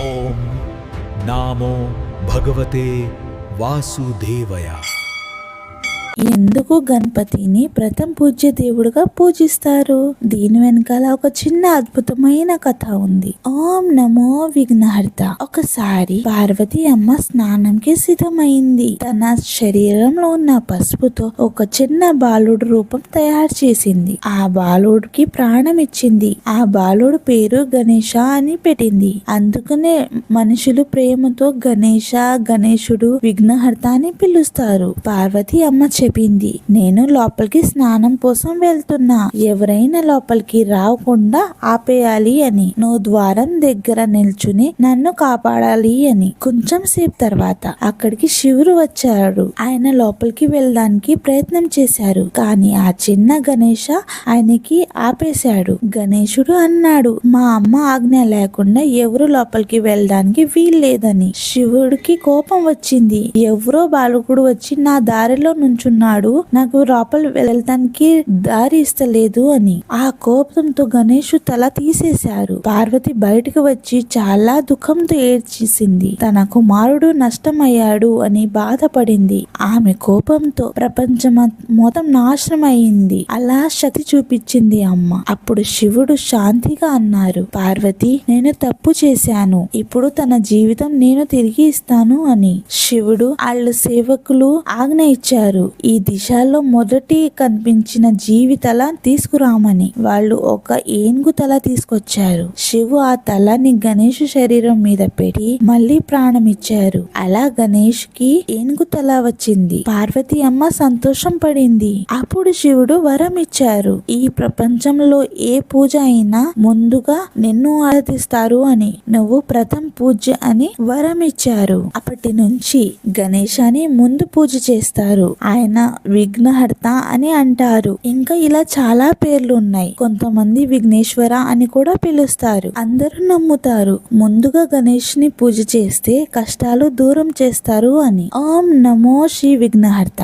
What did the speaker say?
ఓం నామో భగవతే వాసుదేవయ. ఎందుకు గణపతిని ప్రథమ పూజ్య దేవుడుగా పూజిస్తారు? దీని వెనకాల ఒక చిన్న అద్భుతమైన కథ ఉంది. ఓం నమో విఘ్నహర్త. ఒకసారి పార్వతి అమ్మ స్నానంకి సిద్ధమైంది. తన శరీరంలో ఉన్న పసుపుతో ఒక చిన్న బాలుడు రూపం తయారు చేసింది. ఆ బాలుడికి ప్రాణం ఇచ్చింది. ఆ బాలుడు పేరు గణేష అని పెట్టింది. అందుకనే మనుషులు ప్రేమతో గణేష, గణేశుడు, విఘ్నహర్త అని పిలుస్తారు. పార్వతి అమ్మ చెప్పింది, నేను లోపలికి స్నానం కోసం వెళ్తున్నా, ఎవరైనా లోపలికి రాకుండా ఆపేయాలి అని. నువ్వు ద్వారం దగ్గర నిల్చుని నన్ను కాపాడాలి అని. కొంచెం సేపు తర్వాత అక్కడికి శివుడు వచ్చాడు. ఆయన లోపలికి వెళ్ళడానికి ప్రయత్నం చేశారు, కానీ ఆ చిన్న గణేష ఆయనకి ఆపేశాడు. గణేశుడు అన్నాడు, మా అమ్మ ఆజ్ఞ లేకుండా ఎవరు లోపలికి వెళ్ళడానికి వీల్లేదని. శివుడికి కోపం వచ్చింది. ఎవరో బాలకుడు వచ్చి నా దారిలో నుంచున్నాడు, నాకు లోపల వెళ్ళటానికి దారి ఇస్తలేదు అని. ఆ కోపంతో గణేషు తల తీసేశారు. పార్వతి బయటకు వచ్చి చాలా దుఃఖంతో ఏడ్చేసింది. తన కుమారుడు నష్టమయ్యాడు అని బాధపడింది. ఆమె కోపంతో ప్రపంచం మొత్తం నాశనం అయింది. అలా శక్తి చూపించింది అమ్మ. అప్పుడు శివుడు శాంతిగా అన్నారు, పార్వతి, నేను తప్పు చేశాను, ఇప్పుడు తన జీవితం నేను తిరిగి ఇస్తాను అని. శివుడు వాళ్ళ సేవకులు ఆజ్ఞ ఇచ్చారు, ఈ దిశలో మొదటి కనిపించిన జీవి తల తీసుకురామని. వాళ్ళు ఒక ఏనుగు తల తీసుకొచ్చారు. శివు ఆ తలని గణేష్ శరీరం మీద పెట్టి మళ్ళీ ప్రాణం ఇచ్చారు. అలా గణేష్ కి ఏనుగు తల వచ్చింది. పార్వతి అమ్మ సంతోషం పడింది. అప్పుడు శివుడు వరం ఇచ్చారు, ఈ ప్రపంచంలో ఏ పూజ అయినా ముందుగా నిన్ను ఆరాధిస్తారు అని. నువ్వు ప్రథమ పూజ అని వరం ఇచ్చారు. అప్పటి నుంచి గణేశాన్ని ముందు పూజ చేస్తారు. ఆయన విఘ్నహర్త అని అంటారు. ఇంకా ఇలా చాలా పేర్లు ఉన్నాయి. కొంతమంది విఘ్నేశ్వర అని కూడా పిలుస్తారు. అందరూ నమ్ముతారు, ముందుగా గణేష్ ని పూజ చేస్తే కష్టాలు దూరం చేస్తారు అని. ఓం నమో శ్రీ విఘ్నహర్త.